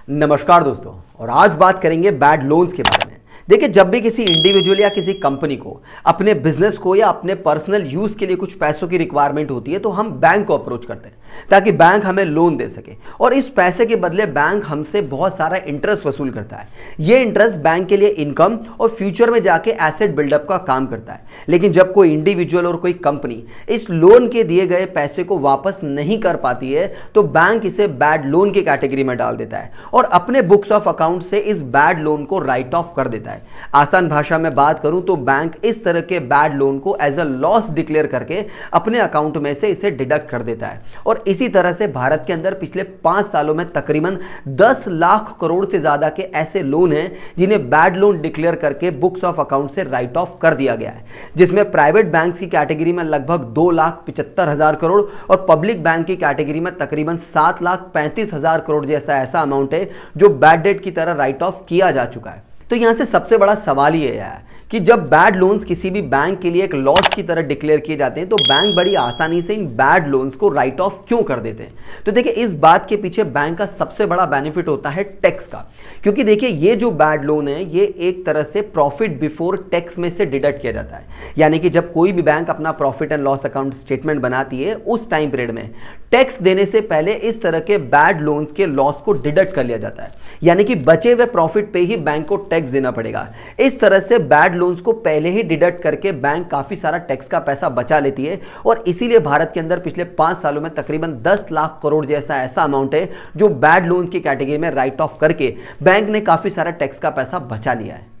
नमस्कार दोस्तों, और आज बात करेंगे बैड लोन्स के बारे में। देखिए, जब भी किसी इंडिविजुअल या किसी कंपनी को अपने बिजनेस को या अपने पर्सनल यूज के लिए कुछ पैसों की रिक्वायरमेंट होती है तो हम बैंक को अप्रोच करते हैं ताकि बैंक हमें लोन दे सके, और इस पैसे के बदले बैंक हमसे बहुत सारा इंटरेस्ट वसूल करता है। ये इंटरेस्ट बैंक के लिए इनकम और फ्यूचर में जाके एसेट बिल्डअप का काम करता है। लेकिन जब कोई इंडिविजुअल और कोई कंपनी इस लोन के दिए गए पैसे को वापस नहीं कर पाती है तो बैंक इसे बैड लोन की कैटेगरी में डाल देता है और अपने बुक्स ऑफ अकाउंट से इस बैड लोन को राइट ऑफ कर देता है। आसान भाषा में बात करूं तो बैंक इस तरह के बैड लोन को एज अ लॉस डिक्लेयर करके अपने अकाउंट में से इसे डिडक्ट कर देता है। और इसी तरह से भारत के अंदर पिछले 5 सालों में तकरीबन 10 लाख करोड़ से ज्यादा के ऐसे लोन हैं जिन्हें बैड लोन डिक्लेयर करके बुक्स ऑफ अकाउंट से राइट ऑफ कर दिया गया है, जिसमें प्राइवेट बैंक्स की कैटेगरी में लगभग 2,75,000 करोड़ और पब्लिक बैंक की कैटेगरी में तकरीबन 7,35,000 करोड़ जैसा ऐसा अमाउंट है जो बैड डेट की तरह राइट ऑफ किया जा चुका है। तो यहां से सबसे बड़ा सवाल ये है कि जब बैड लोन्स किसी भी बैंक के लिए एक लॉस की तरह डिक्लेयर किए जाते हैं तो बैंक बड़ी आसानी से इन बैड लोन्स को राइट ऑफ क्यों कर देते हैं। तो देखिए, इस बात के पीछे बैंक का सबसे बड़ा बेनिफिट होता है टैक्स का, क्योंकि देखिए ये जो बैड लोन है ये एक तरह से प्रॉफिट बिफोर टैक्स में से डिडक्ट किया जाता है। यानी कि जब कोई भी बैंक अपना profit and loss account statement बनाती है उस टाइम पीरियड में टैक्स देने से पहले इस तरह के बैड लोन्स के लॉस को डिडक्ट कर लिया जाता है, यानी कि बचे हुए प्रॉफिट पे ही बैंक को टैक्स देना पड़ेगा। इस तरह से बैड लोन्स को पहले ही डिडक्ट करके बैंक काफी सारा टैक्स का पैसा बचा लेती है, और इसीलिए भारत के अंदर पिछले 5 सालों में तकरीबन 10 लाख करोड़ जैसा ऐसा अमाउंट है जो बैड लोन्स की कैटेगरी में राइट ऑफ करके बैंक ने काफी सारा टैक्स का पैसा बचा लिया है।